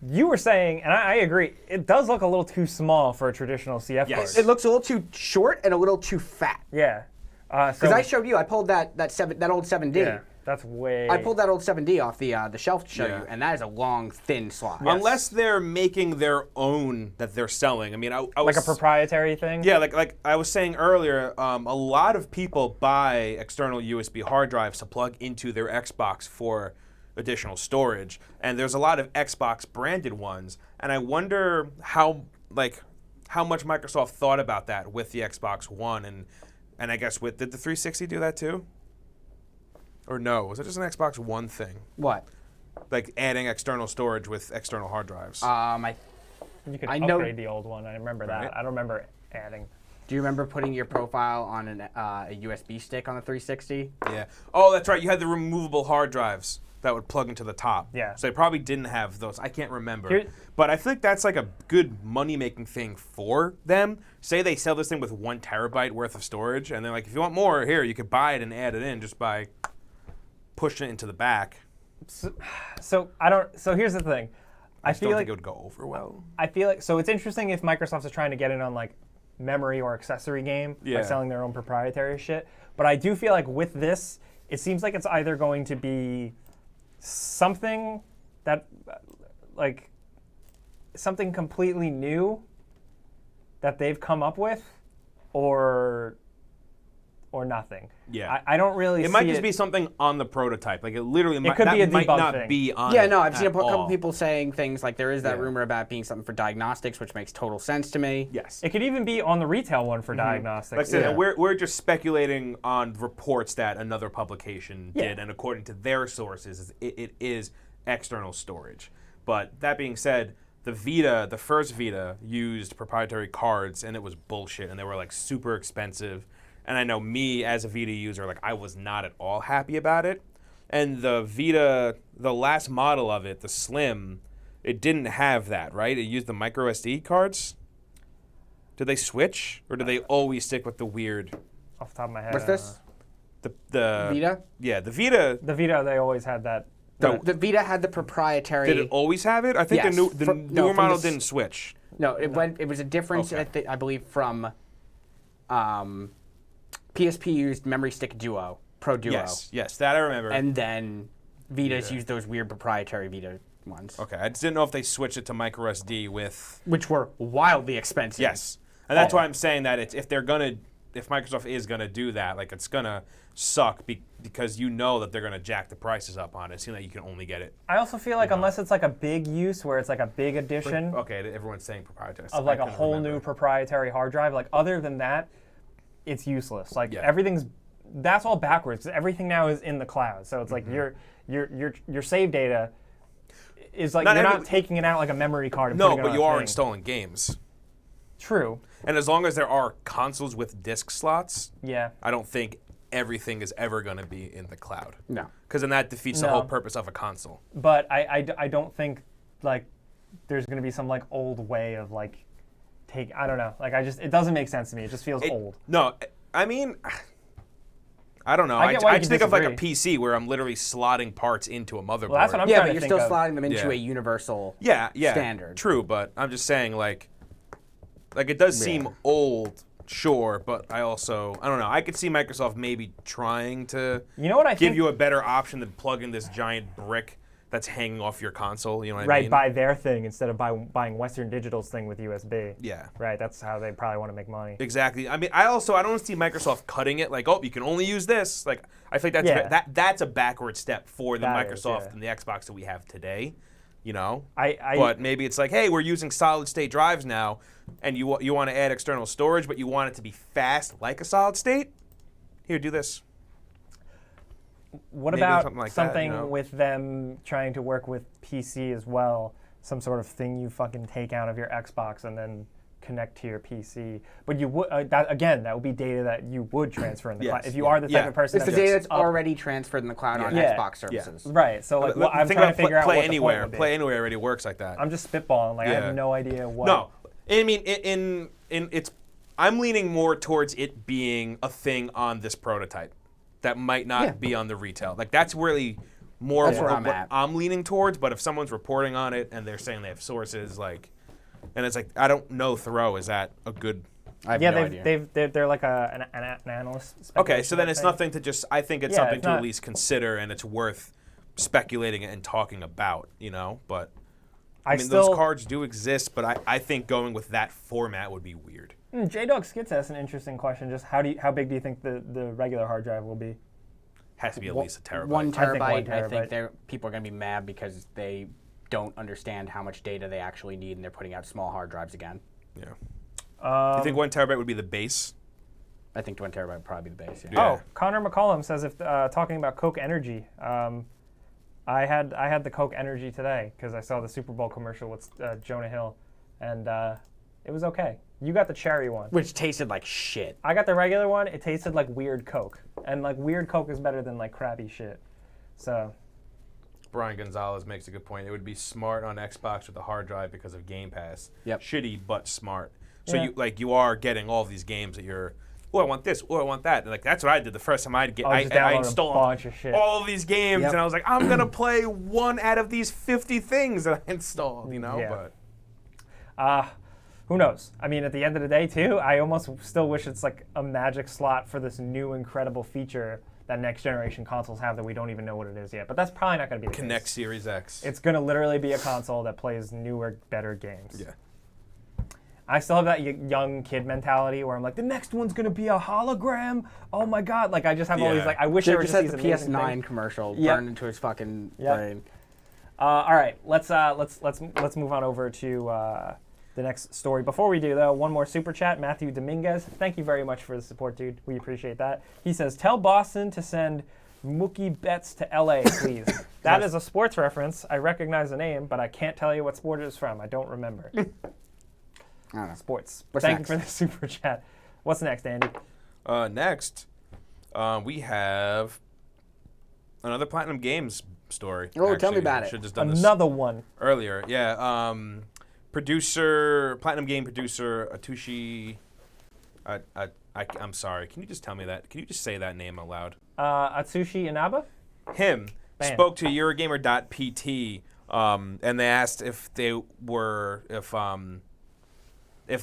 you were saying, and I agree, it does look a little too small for a traditional CF card. It looks a little too short and a little too fat. Yeah. Because I showed you, I pulled that old 7D. Yeah, that's way. I pulled that old 7D off the shelf to show Yeah. you, and that is a long, thin slot. Yes. Unless they're making their own that they're selling. I mean, I was, like a proprietary thing? Yeah, like I was saying earlier, a lot of people buy external USB hard drives to plug into their Xbox for additional storage, and there's a lot of Xbox branded ones, and I wonder how much Microsoft thought about that with the Xbox One, and I guess did the 360 do that too? Or no, was it just an Xbox One thing? What? Like adding external storage with external hard drives. You could upgrade the old one. I remember that. Right. I don't remember adding. Do you remember putting your profile on a USB stick on the 360? Yeah. Oh, that's right. You had the removable hard drives that would plug into the top. Yeah. So they probably didn't have those. I can't remember. But I think that's like a good money-making thing for them. Say they sell this thing with 1 terabyte worth of storage, and they're like, if you want more, here, you could buy it and add it in just by pushing it into the back. So I don't. So here's the thing. I feel don't like think it would go over well. I feel like so it's interesting if Microsoft is trying to get in on like memory or accessory game by selling their own proprietary shit. But I do feel like with this, it seems like it's either going to be something that like something completely new that they've come up with, or or nothing. Yeah. I don't really. It see might just be something on the prototype. Like it literally might, could that be a might debug not thing. be on. Yeah, it no, I've seen a at couple all. people saying things like there is that Yeah. rumor about being something for diagnostics, which makes total sense to me. Yes. It could even be on the retail one for diagnostics. Like I said, Yeah. we're just speculating on reports that another publication Yeah. did, and according to their sources, it is external storage. But that being said, the first Vita, used proprietary cards, and it was bullshit, and they were like super expensive. And I know me as a Vita user, like I was not at all happy about it. And the Vita, the last model of it, the Slim, it didn't have that, right? It used the micro SD cards. Did they switch, or did they always stick with the weird? Off the top of my head. What's this? The Vita? Yeah, the Vita. The Vita, they always had that. The Vita had the proprietary. Did it always have it? I think Yes, the from newer model the didn't switch. No, it went. It was a difference. Okay. I believe from PSP used Memory Stick Duo, Pro Duo, Yes, that I remember. and then Vitas used those weird proprietary Vita ones, Okay, I just didn't know if they switched it to micro SD with. which were wildly expensive. Yes, and that's why I'm saying that if Microsoft is gonna do that, like it's gonna suck because you know that they're gonna jack the prices up on it, seeing that you can only get it. I also feel like unless it's like a big use where it's like a big addition Okay, everyone's saying proprietary. of like a whole new proprietary hard drive, like other than that, it's useless. Like that's all backwards. Everything now is in the cloud, so it's like your save data is like you're not taking it out like a memory card. And No, putting it but on you a are thing. installing games. True. And as long as there are consoles with disk slots, Yeah. I don't think everything is ever going to be in the cloud. No. Because then that defeats the No. whole purpose of a console. But I don't think like there's gonna be some like old way of like I don't know. Like it doesn't make sense to me. It just feels old. No, I mean, I don't know. I get why you just can think of like a disagree. PC where I'm literally slotting parts into a motherboard. Well, that's what I'm Yeah, trying but to you're think still of. slotting them into Yeah. a universal. yeah, standard. True, but I'm just saying like it does seem old, sure, but I don't know. I could see Microsoft maybe trying to You know what I give think? you a better option than plug in this giant brick that's hanging off your console. You know what I Right, mean? buy their thing instead of buying Western Digital's thing with USB. Yeah. Right, that's how they probably want to make money. Exactly. I mean, I don't see Microsoft cutting it like, oh, you can only use this. Like, I think that's a backward step for the That is, Microsoft yeah. and the Xbox that we have today. You know. I But maybe it's like, hey, we're using solid state drives now, and you want to add external storage, but you want it to be fast like a solid state. Here, do this. What maybe about something like something that, you know? with them trying to work with PC as well? Some sort of thing you fucking take out of your Xbox and then connect to your PC. But you would that would be data that you would transfer in the cloud. Yes, if you yeah, are the type of person It's the that data picks that's up- already transferred in the cloud on Yeah. Xbox services. Right. So like, I'm Think trying about to figure out Play what Anywhere. the point would be. Play Anywhere already works like that. I'm just spitballing. Like I Yeah. have no idea what. No, I mean, in it's. I'm leaning more towards it being a thing on this prototype that might not be on the retail. Like that's really more That's of where what I'm at. I'm leaning towards. But if someone's reporting on it and they're saying they have sources, like, and it's like I don't know, Thoreau, is that a good? I have Yeah, no idea. they're like an analyst. Okay, so then speculation it's thing. nothing to just. I think it's Yeah, something it's to at not- least consider, and it's worth speculating and talking about. You know, but I mean, those cards do exist, but I think going with that format would be weird. J-Dog Skits asked an interesting question. Just how big do you think the regular hard drive will be? Has to be at least a terabyte. 1 I think terabyte. 1 I think terabyte. people are going to be mad because they don't understand how much data they actually need, and they're putting out small hard drives again. Yeah. Do you think 1 terabyte would be the base? I think 1 terabyte would probably be the base. Yeah. Yeah. Oh, Connor McCollum says if talking about Coke Energy, I had the Coke Energy today because I saw the Super Bowl commercial with Jonah Hill, and it was okay. You got the cherry one. Which tasted like shit. I got the regular one. It tasted like weird Coke, and like weird Coke is better than like crappy shit. So Brian Gonzalez makes a good point. It would be smart on Xbox with the hard drive because of Game Pass. Yep. Shitty but smart. So Yeah. you are getting all these games that you're. Oh, I want this. Oh, I want that. And like that's what I did the first time I'd get. I just I downloaded a installed bunch of shit. all of these games, Yep. and I was like, I'm gonna play one out of these 50 things that I installed. You know, Yeah. but Who knows? I mean, at the end of the day, too, I almost still wish it's like a magic slot for this new incredible feature that next generation consoles have that we don't even know what it is yet. But that's probably not going to be the Connect case. Series X. It's going to literally be a console that plays newer, better games. Yeah. I still have that young kid mentality where I'm like, the next one's gonna be a hologram. Oh my god! Like I just have all these like I wish Jake there were just just has these the amazing PS9 things. commercial Yep. burned into his fucking Yep. brain. All right, let's move on over to the next story. Before we do though, one more super chat. Matthew Dominguez, thank you very much for the support, dude. We appreciate that. He says, "Tell Boston to send Mookie Betts to LA, please." That is a sports reference. I recognize the name, but I can't tell you what sport it is from. I don't remember. I don't know. Sports. What's Thank next? you for the super chat. What's next, Andy? Next, we have another Platinum Games story. Oh, tell me about it. Should have just done this Another one. earlier. Yeah. Platinum game producer Atushi. I'm sorry. Can you just tell me that? Can you just say that name out loud? Atsushi Inaba? Him Bam. spoke to Eurogamer.pt, and they asked if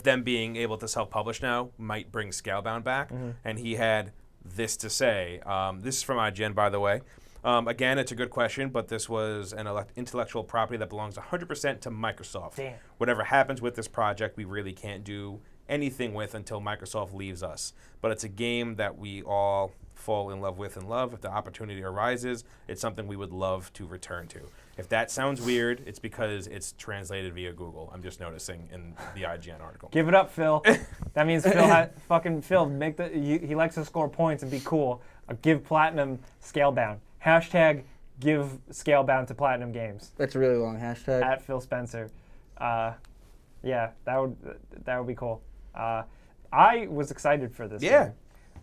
them being able to self-publish now might bring Scalebound back, and he had this to say. This is from IGN, by the way. Again, it's a good question, but this was an intellectual property that belongs 100% to Microsoft. Damn. Whatever happens with this project, we really can't do anything with until Microsoft leaves us. But it's a game that we all fall in love with and love. If the opportunity arises, it's something we would love to return to. If that sounds weird, it's because it's translated via Google. I'm just noticing in the IGN article. Give it up, Phil. That means Phil make he likes to score points and be cool. Give Platinum Scalebound. Hashtag give Scalebound to Platinum Games. That's a really long hashtag. At Phil Spencer. Yeah, that would be cool. I was excited for this. Yeah.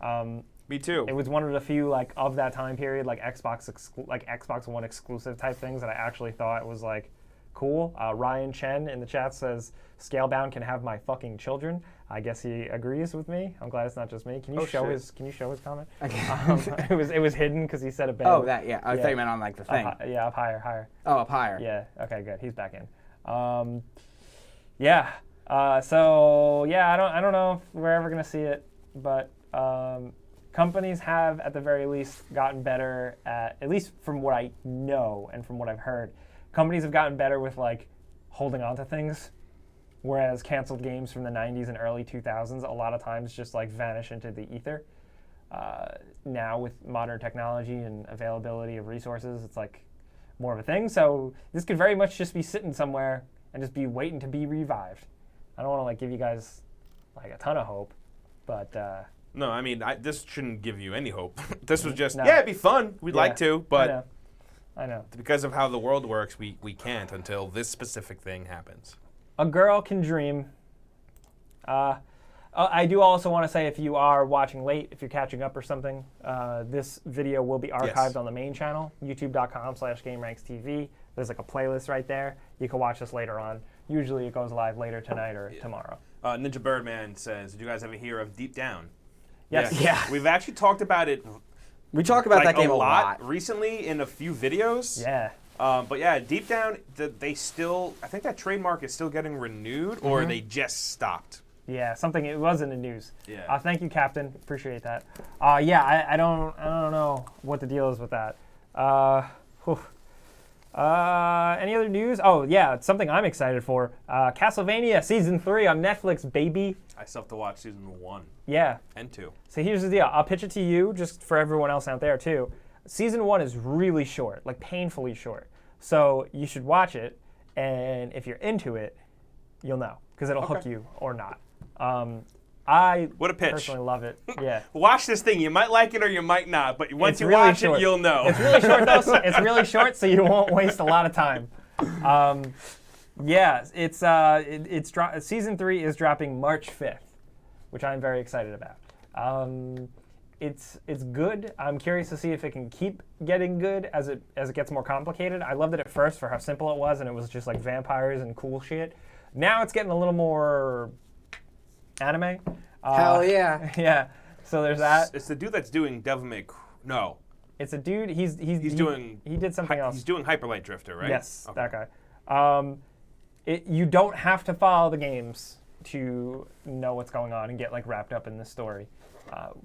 Game. Me too. It was one of the few like of that time period like Xbox One exclusive type things that I actually thought was like cool. Ryan Chen in the chat says Scalebound can have my fucking children. I guess he agrees with me. I'm glad it's not just me. Can you show his comment? Okay. It was hidden because he said a bad. Oh, that, yeah. I thought you meant on like the thing. Up higher. Oh, up higher. Yeah. Okay. Good. He's back in. Yeah. So yeah, I don't know if we're ever gonna see it, but companies have at the very least gotten better at least from what I know and from what I've heard, companies have gotten better with like holding on to things, whereas canceled games from the 90s and early 2000s a lot of times just like vanish into the ether. Now with modern technology and availability of resources, it's like more of a thing. So this could very much just be sitting somewhere and just be waiting to be revived. I don't want to like give you guys like a ton of hope, but No, I mean, this shouldn't give you any hope. This was just, No. yeah, it'd be fun. We'd like to, but I know. because of how the world works, we can't until this specific thing happens. A girl can dream. I do also want to say if you are watching late, if you're catching up or something, this video will be archived on the main channel, youtube.com/GameRanksTV. There's like a playlist right there. You can watch this later on. Usually it goes live later tonight or tomorrow. Ninja Birdman says, did you guys ever hear of Deep Down? Yes. Yeah. We've actually talked about it We talk about that game a lot. recently in a few videos. Yeah. But yeah, Deep Down, I think that trademark is still getting renewed, or they just stopped. Yeah, something. It was in the news. Yeah. Thank you, Captain. Appreciate that. Yeah, I don't know what the deal is with that. Any other news? Oh yeah, it's something I'm excited for. Castlevania Season 3 on Netflix, baby. I still have to watch Season 1 Yeah. and 2. So here's the deal. I'll pitch it to you, just for everyone else out there too. Season 1 is really short, like painfully short. So you should watch it, and if you're into it, you'll know because it'll hook you or not. I What a pitch. personally love it. Yeah. Watch this thing. You might like it or you might not, but once It's you really watch short. it, you'll know. It's really short though. It's really short, so you won't waste a lot of time. Yeah, Season 3 is dropping March 5th, which I'm very excited about. It's good. I'm curious to see if it can keep getting good as it gets more complicated. I loved it at first for how simple it was, and it was just like vampires and cool shit. Now it's getting a little more anime. Hell yeah. Yeah. So there's that. It's the dude that's doing Devil May Cry. No. It's a dude. He did something else. He's doing Hyper Light Drifter, right? Yes, Okay. that guy. You don't have to follow the games to know what's going on and get like wrapped up in this story.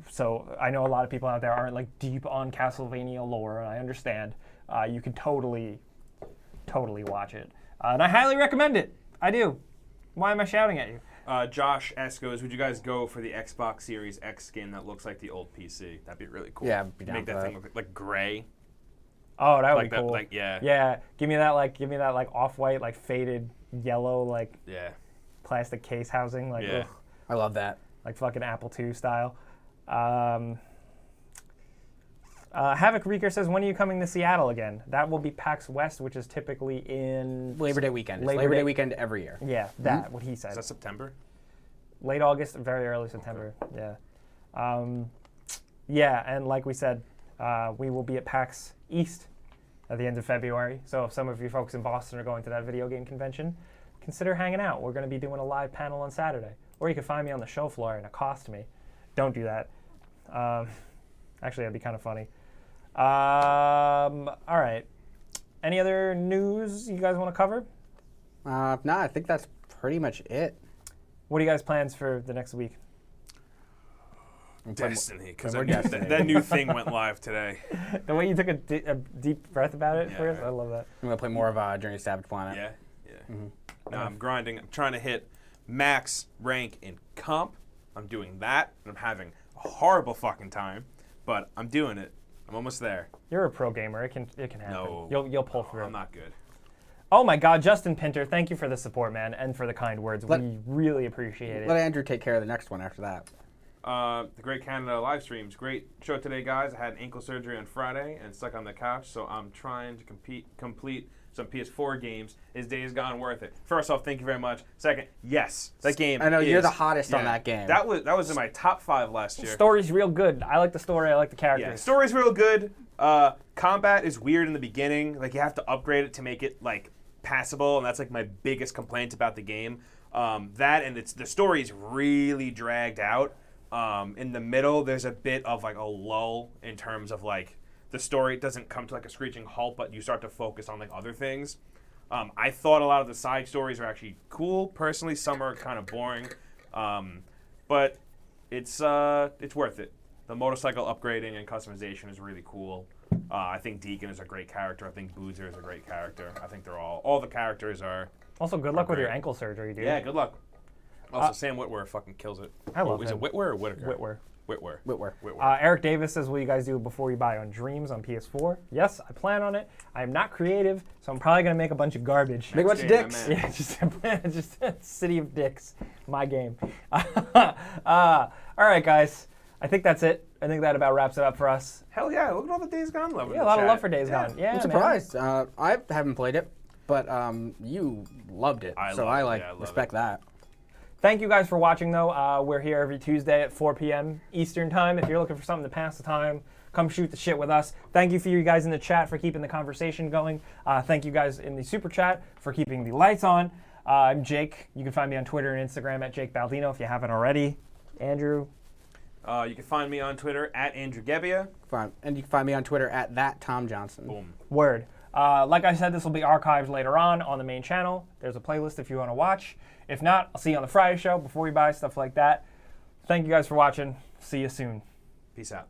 So I know a lot of people out there aren't like deep on Castlevania lore, and I understand. You can totally watch it, and I highly recommend it. I do. Why am I shouting at you? Josh S goes, would you guys go for the Xbox Series X skin that looks like the old PC? That'd be really cool. Yeah, I'd be down Make for that that. thing look like gray. Oh, that would Like be that, cool. like, yeah. Yeah, give me that like off-white, like faded yellow, like Yeah. plastic case housing, like Yeah. ugh, I love that. like fucking Apple II style. Havoc Reeker says, when are you coming to Seattle again? That will be PAX West, which is typically in Labor Day weekend. It's Labor Labor Day- Day weekend every year. yeah, that what he said. Is that September? Late August, very early September. Yeah. Yeah, and like we said, we will be at PAX East at the end of February. So if some of you folks in Boston are going to that video game convention, consider hanging out. We're going to be doing a live panel on Saturday. Or you can find me on the show floor and accost me. Don't do that. Actually, that'd be kind of funny. All right. Any other news you guys want to cover? No, I think that's pretty much it. What are you guys' plans for the next week? Destiny, because more Destiny. that new thing went live today. The way you took a deep breath about it Yeah. first, I love that. I'm going to play more of Journey to Savage Planet. Yeah, yeah. No, I'm grinding. I'm trying to hit max rank in comp. I'm doing that, and I'm having a horrible fucking time, but I'm doing it. I'm almost there. You're a pro gamer. It can happen. No. You'll pull through. I'm not good. Oh my God, Justin Pinter, thank you for the support, man, and for the kind words. We really appreciate Let it. Andrew take care of the next one after that. The Great Canada live streams. Great show today, guys. I had ankle surgery on Friday and stuck on the couch, so I'm trying to complete some PS4 games. Is Days Gone worth it? First off, thank you very much. Second, yes, that game. I know you're is- the hottest on yeah. that game. That was in my top 5 last year. Story's real good. I like the story. I like the Yeah, characters. story's real good. Combat is weird in the beginning. Like you have to upgrade it to make it like passable, and that's like my biggest complaint about the game. That and the story's really dragged out. In the middle, there's a bit of like a lull in terms of like the story doesn't come to like a screeching halt, but you start to focus on like other things. I thought a lot of the side stories are actually cool. Personally, some are kind of boring, but it's worth it. The motorcycle upgrading and customization is really cool. I think Deacon is a great character. I think Boozer is a great character. I think they're all the characters are. Also, good luck with your great. ankle surgery, dude. Yeah, good luck. Also, Sam Witwer fucking kills it. I love Is him. it Witwer or Whitaker? Whitwer. Whitwer. Whitwer. Eric Davis says, will you guys do it before you buy on Dreams on PS4? Yes, I plan on it. I am not creative, so I'm probably going to make a bunch of garbage. Make a bunch of Jay, my dicks. man. Yeah, just City of Dicks, my game. All right, guys. I think that's it. I think that about wraps it up for us. Hell yeah! Look at all the Days Gone love. in Yeah, a the lot of chat. love for Days Gone. Yeah, I'm man. surprised. I haven't played it, but you loved it. I so love I it. like Yeah, I love respect it. that. Thank you guys for watching, though. We're here every Tuesday at 4 p.m. Eastern Time. If you're looking for something to pass the time, come shoot the shit with us. Thank you for you guys in the chat for keeping the conversation going. Thank you guys in the super chat for keeping the lights on. I'm Jake. You can find me on Twitter and Instagram at Jake Baldino if you haven't already. Andrew. You can find me on Twitter at Andrew Gebbia. Fine. And you can find me on Twitter at @TomJohnson. Boom. Word. Like I said, this will be archived later on the main channel. There's a playlist if you want to watch. If not, I'll see you on the Friday show before we buy, stuff like that. Thank you guys for watching. See you soon. Peace out.